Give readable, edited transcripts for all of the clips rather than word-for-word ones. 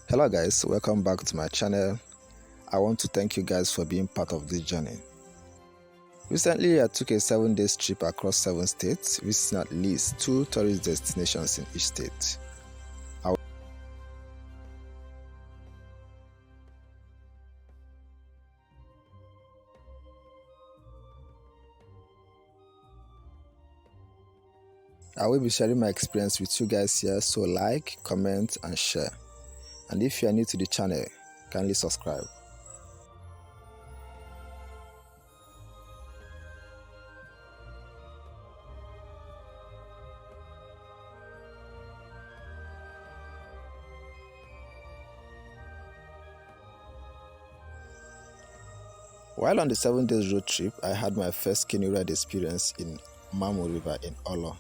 Hello guys, welcome back to my channel. I want to thank you guys for being part of this journey. Recently I took a 7-day trip across 7 states, visiting at least 2 tourist destinations in each state. I will be sharing my experience with you guys here, so like, comment and share. And if you are new to the channel, kindly subscribe. While on the 7 days road trip, I had my first canoe ride experience in Mmamu River in Awlaw,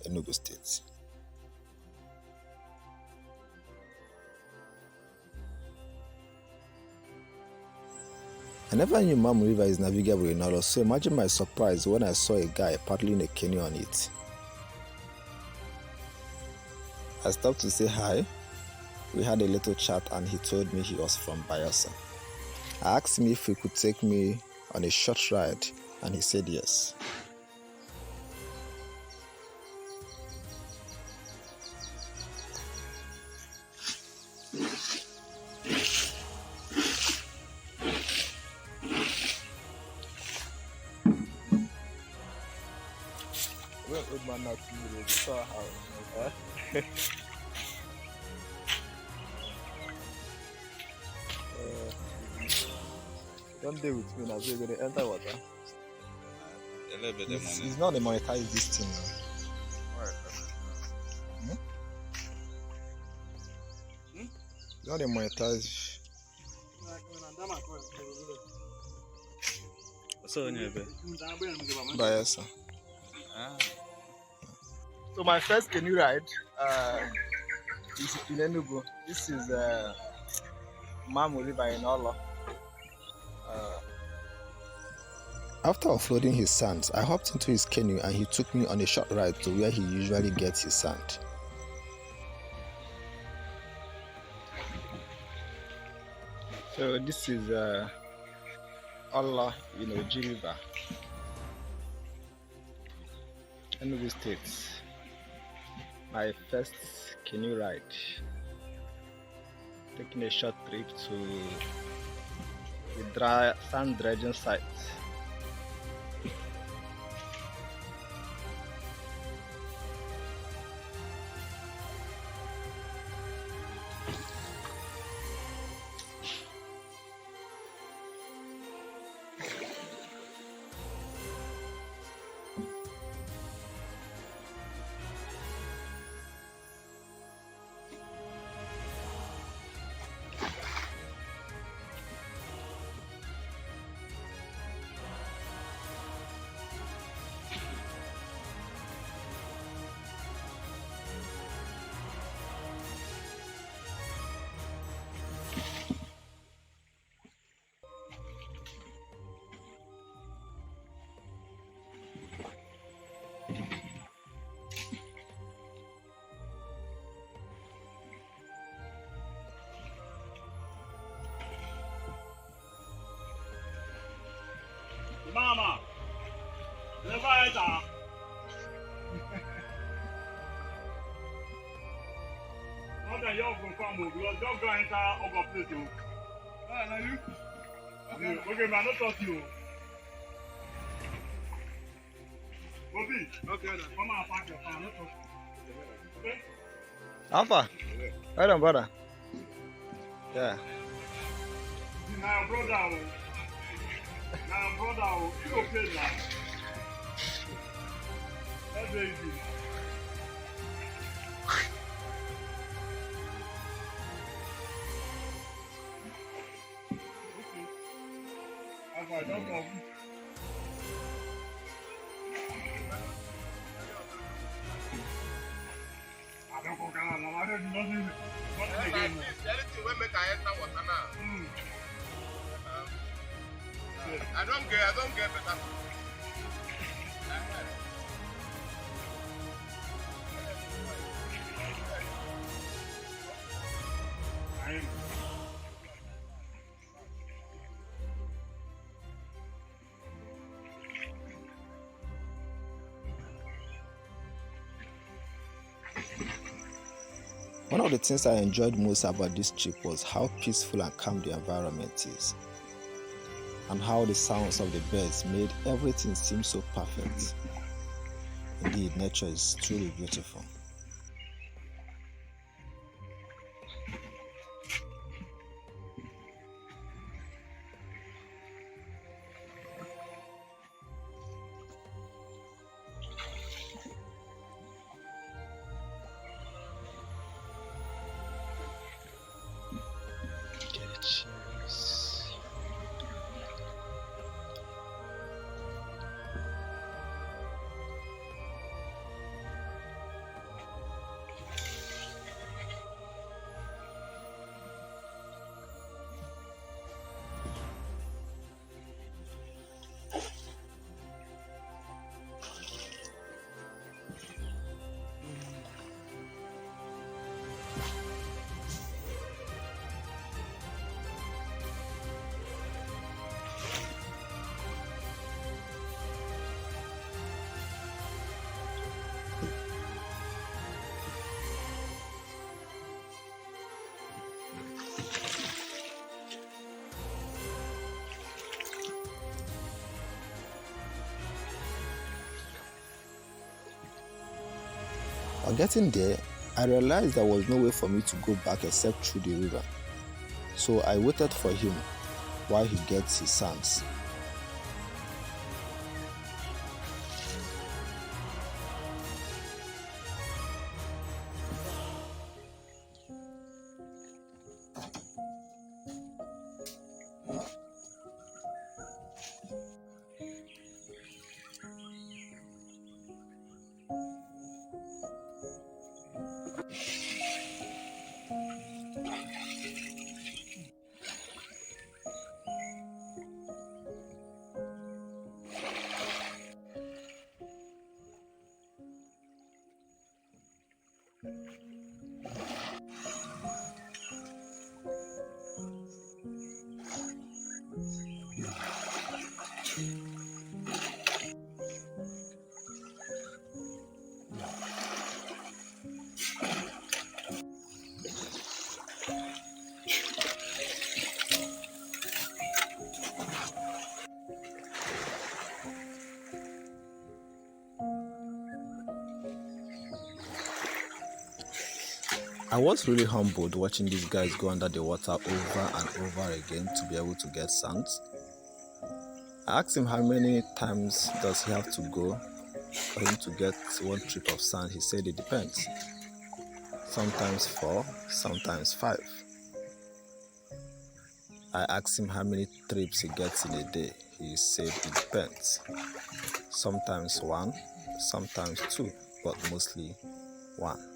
Enugu State. I never knew Mmam River is navigable in Awlaw, so imagine my surprise when I saw a guy paddling a canoe on it. I stopped to say hi. We had a little chat and he told me he was from Bayelsa. I asked him if he could take me on a short ride and he said yes. Don't deal with me now, so you're going to enter water. It's not a monetized this thing. It's not a monetized. Bayelsa. So my first canoe ride is in Enugu. This is Mmamu River in Awlaw. After offloading his sands, I hopped into his canoe and he took me on a short ride to where he usually gets his sand. So this is Awlaw in Oji River, Enugu State. My first canoe ride. Taking a short trip to the sand dredging site. Mama, never enter. Not that you're going to come because you're going to enter over place. Ah, you? Okay, man, not talk to you. Bobby, okay, come on, pack your car, not talk. Okay? Alpha? Right on, brother. Yeah. Now, brother. Now, brother, you okay now? That's easy. Okay. That's why I don't know. I don't go down. I don't do nothing. Nothing again. Anything will make I enter water now. I don't get better. One of the things I enjoyed most about this trip was how peaceful and calm the environment is, and how the sounds of the birds made everything seem so perfect. Indeed, nature is truly beautiful. On getting there, I realized there was no way for me to go back except through the river. So I waited for him while he gets his sands. I was really humbled watching these guys go under the water over and over again to be able to get sands. I asked him how many times does he have to go for him to get one trip of sand. He said it depends. Sometimes 4, sometimes 5. I asked him how many trips he gets in a day. He said it depends. Sometimes 1, sometimes 2, but mostly 1.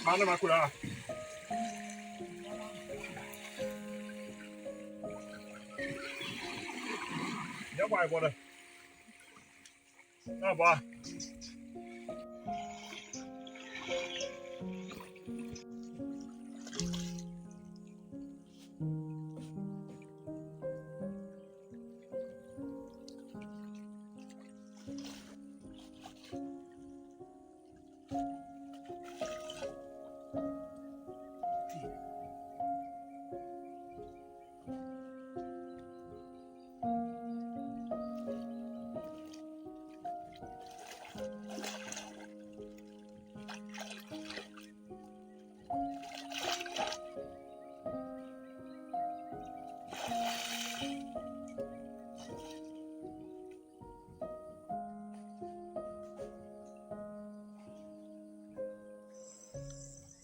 Mana makula. Ya boy boy. Na boy.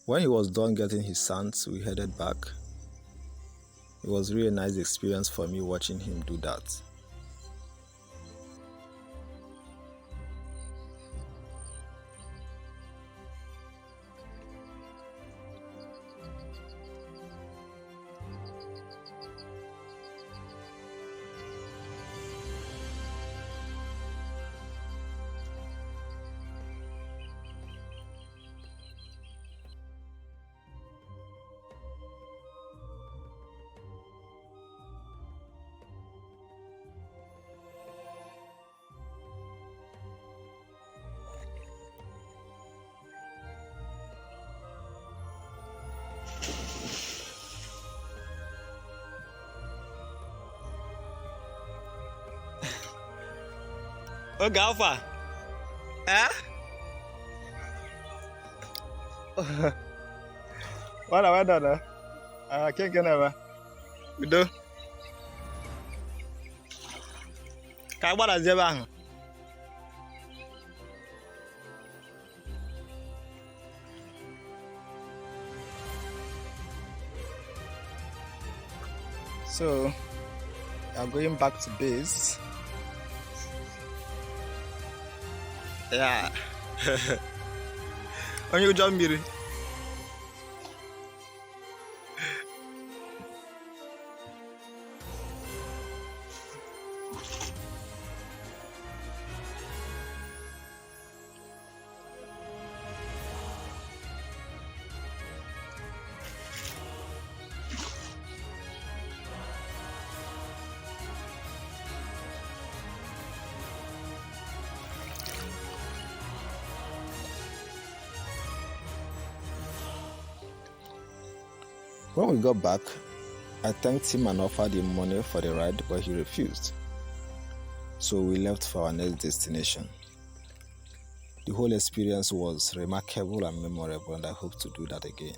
When he was done getting his sands, we headed back. It was really a nice experience for me watching him do that. Oge alpha. Eh? Wala wada na. Kenke na ba. Udo. Ka gbara zie ebe ahụ. So, we are going back to base. Yeah. Onye ụjọ mmiri. When we got back, I thanked him and offered him money for the ride, but he refused. So we left for our next destination. The whole experience was remarkable and memorable, and I hope to do that again.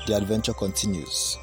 The adventure continues.